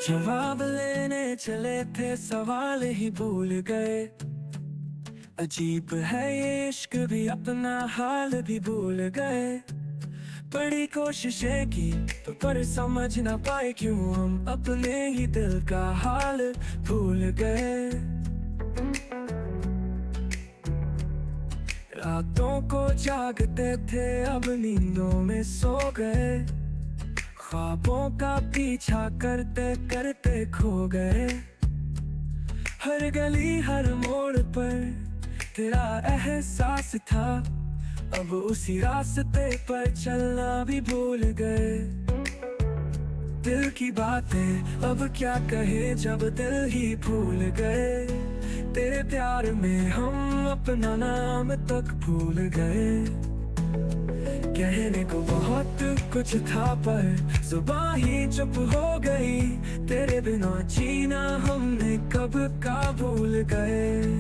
जवाब लेने चले थे सवाल ही भूल गए। अजीब है ये इश्क भी अपना हाल भी भूल गए। बड़ी कोशिशें की तो पर समझ ना पाए क्यों हम अपने ही दिल का हाल भूल गए। रातों को जागते थे अब नींदों में सो गए। ख्वाबों का पीछा करते करते खो गए। हर गली हर मोड़ पर तेरा एहसास था, अब उसी रास्ते पर चलना भी भूल गए। दिल की बातें अब क्या कहे जब दिल ही भूल गए। तेरे प्यार में हम अपना नाम तक भूल गए। कहने को बहुत कुछ था पर जुबान ही चुप हो गई। तेरे बिना जीना हमने कब का भूल गए।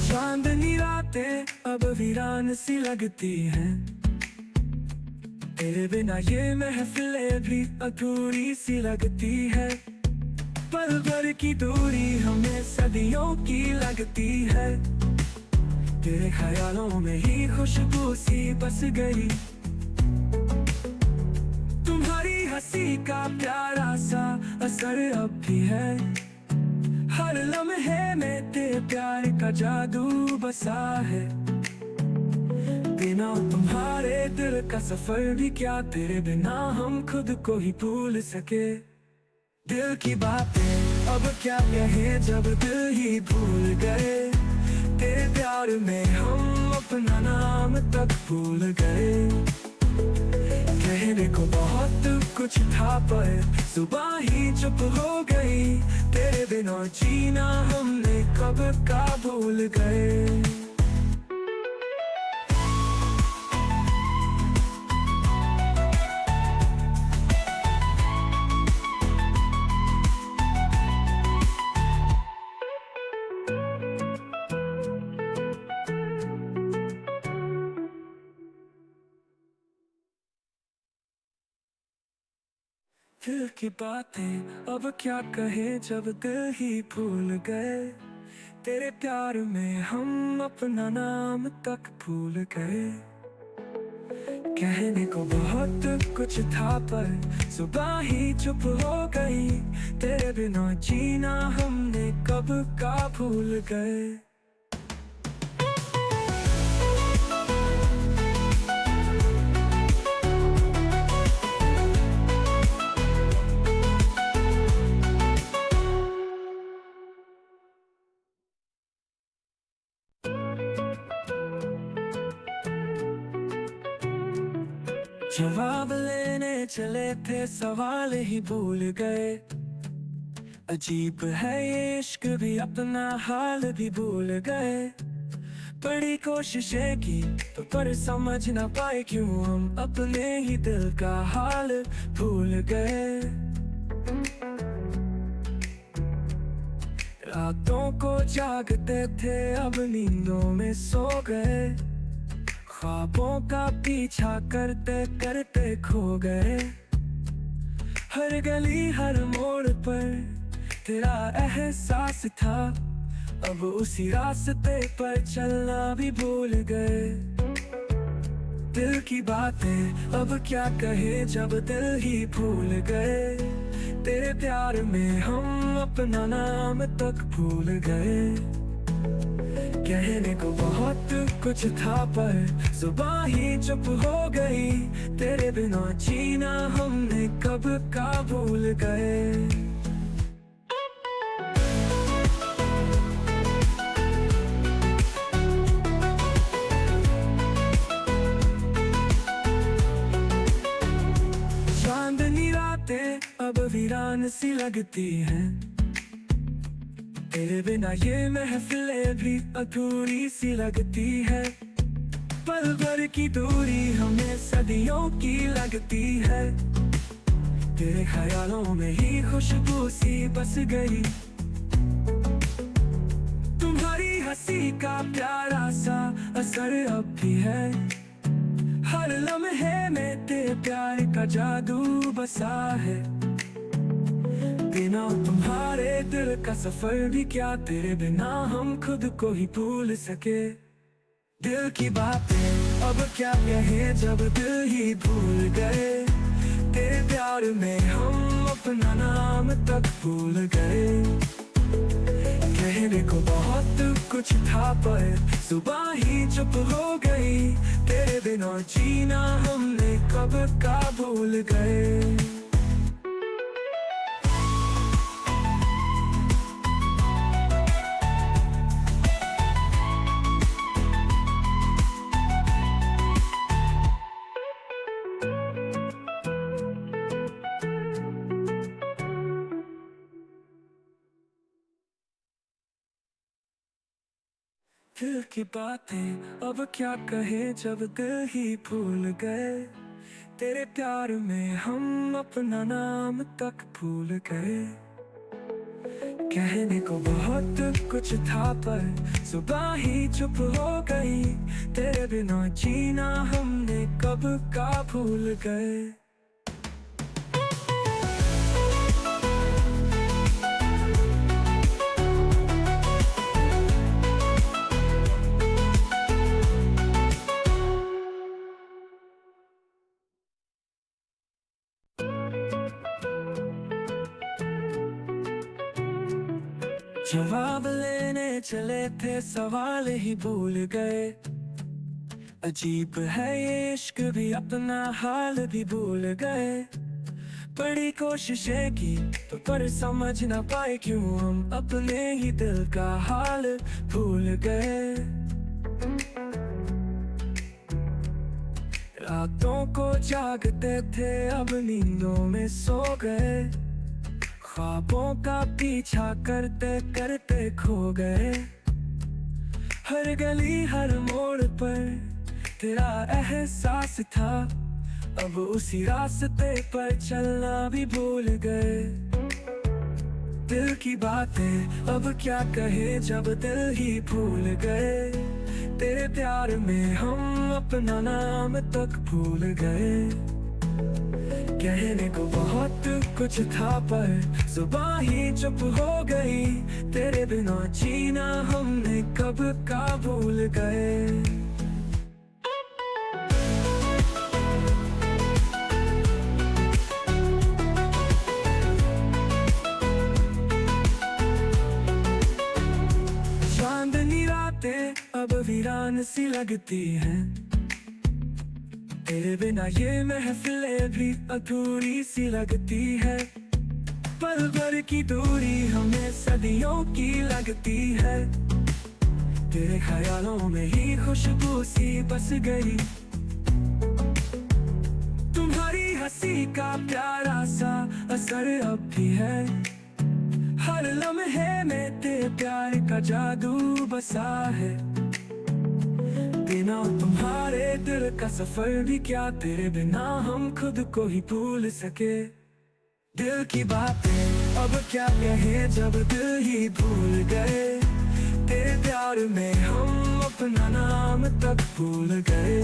चांदनी रातें अब वीरान सी लगती हैं। तेरे बिना ये महफिलें भी अधूरी सी लगती है। पल भर की दूरी हमें सदियों की लगती है। तेरे ख्यालों में ही खुशबू सी बस गई। तुम्हारी हंसी का प्यारा सा असर अब भी है। हर लम्हे में तेरे प्यार का जादू बसा है। बिना तुम्हारे दिल का सफर भी क्या, तेरे बिना हम खुद को ही भूल सके। दिल की बातें अब क्या कहे जब दिल ही भूल गए। तेरे प्यार में हम अपना नाम तक भूल गए। कहने को बहुत कुछ था पर जुबान ही चुप हो गई। तेरे बिना जीना हमने कब का भूल गए। दिल की बातें अब क्या कहे जब दिल ही भूल गए। तेरे प्यार में हम अपना नाम तक भूल गए। कहने को बहुत कुछ था पर जुबान ही चुप हो गई। तेरे बिना जीना हमने कब का भूल गए। जवाब लेने चले थे सवाल ही भूल गए। अजीब है ये इश्क भी अपना हाल भी भूल गए। बड़ी कोशिशें की तो पर समझ ना पाए क्यों हम अपने ही दिल का हाल भूल गए। रातों को जागते थे अब नींदों में सो गए। ख्वाबों का पीछा करते करते खो गए। हर गली हर मोड़ पर तेरा एहसास था, अब उसी रास्ते पर चलना भी भूल गए। दिल की बातें अब क्या कहे जब दिल ही भूल गए। तेरे प्यार में हम अपना नाम तक भूल गए। कहने को बहुत कुछ था पर जुबान ही चुप हो गई। तेरे बिना जीना हमने कब का भूल गए। चांदनी रातें अब वीरान सी लगती हैं। तेरे बिना ये महफिलें भी अधूरी सी लगती है। पल भर की दूरी हमें सदियों की लगती है। तेरे ख्यालों में ही खुशबू सी बस गई। हंसी का प्यारा सा असर अब भी है। हर लम्हे में तेरे प्यार का जादू बसा है। बिना तुम्हारे दिल का सफर भी क्या, तेरे बिना हम खुद को ही भूल सके। दिल की बातें अब क्या कहे जब दिल ही भूल गए। तेरे प्यार में हम अपना नाम तक भूल गए। कहने को बहुत कुछ था पर सुबह ही चुप हो गई। तेरे बिना जीना हमने कब का भूल गए। दिल की बातें अब क्या कहे जब दिल ही भूल गए। तेरे प्यार में हम अपना नाम तक भूल गए। कहने को बहुत कुछ था पर सुबह ही चुप हो गई। तेरे बिना जीना हमने कब का भूल गए। जवाब लेने चले थे सवाल ही भूल गए। अजीब है ये इश्क भी, अपना हाल भी भूल गए। बड़ी कोशिशें की तो पर समझ ना पाए क्यों हम अपने ही दिल का हाल भूल गए। रातों को जागते थे अब नींदों में सो गए। ख्वाबों का पीछा करते करते खो गए। हर गली हर मोड़ पर तेरा एहसास था। अब उसी रास्ते पर चलना भी भूल गए। दिल की बातें अब क्या कहे जब दिल ही भूल गए। तेरे प्यार में हम अपना नाम तक भूल गए। कहने को बहुत कुछ था पर सुबह ही चुप हो गई। तेरे बिना जीना हमने कब का भूल गए। चांदनी रातें अब वीरान सी लगती हैं। तेरे बिना ये महफिलें भी अधूरी सी लगती है। पल भर की दूरी हमें सदियों की लगती है। तेरे ख्यालों में ही खुशबू सी बस गई। तुम्हारी हंसी का प्यारा सा असर अब भी है। हर लम्हे में तेरे प्यार का जादू बसा है। बिना तुम्हारे दिल का सफर भी क्या, तेरे बिना हम खुद को ही भूल सके। दिल की बातें अब क्या कहे जब दिल ही भूल गए। तेरे प्यार में हम अपना नाम तक भूल गए।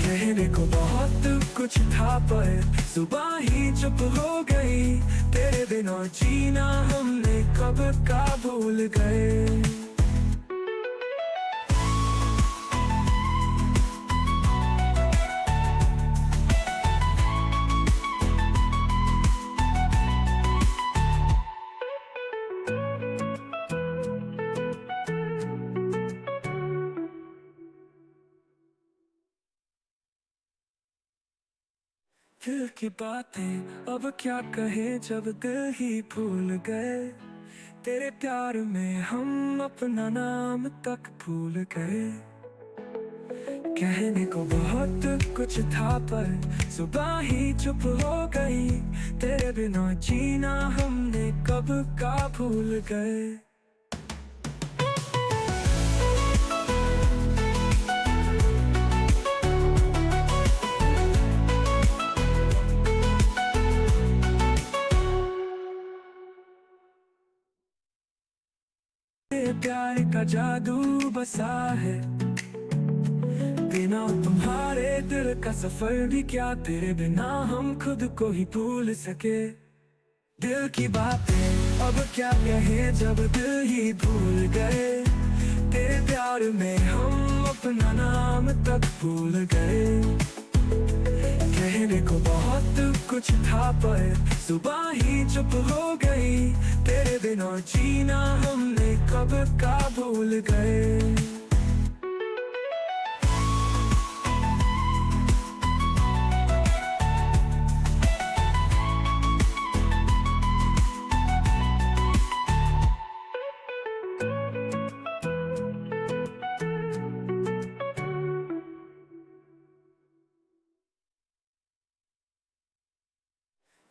कहने को बहुत कुछ था पर सुबह ही चुप हो गई। तेरे बिना जीना हमने कब का भूल गए। दिल की बातें अब क्या कहे जब दिल ही भूल गए। तेरे प्यार में हम अपना नाम तक भूल गए। कहने को बहुत कुछ था पर सुबह ही चुप हो गई। तेरे बिना जीना हमने कब का भूल गए। ये प्यार का जादू बसा है, बिना तुम्हारे दिल का सफर भी क्या, तेरे बिना हम खुद को ही भूल सके। दिल की बातें अब क्या कहे जब दिल ही भूल गए, तेरे प्यार में हम अपना नाम तक भूल गए। कहने को बहुत कुछ था पर सुबह ही चुप हो गई, तेरे बिना जीना हमने कब का भूल गए।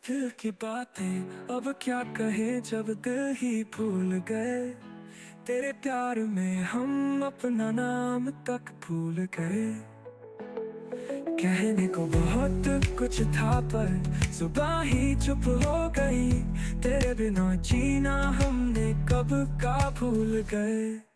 दिल की बातें अब क्या कहे जब दिल ही भूल गए, तेरे प्यार में हम अपना नाम तक भूल गए। कहने को बहुत कुछ था पर सुबह ही चुप हो गई, तेरे बिना जीना हमने कब का भूल गए।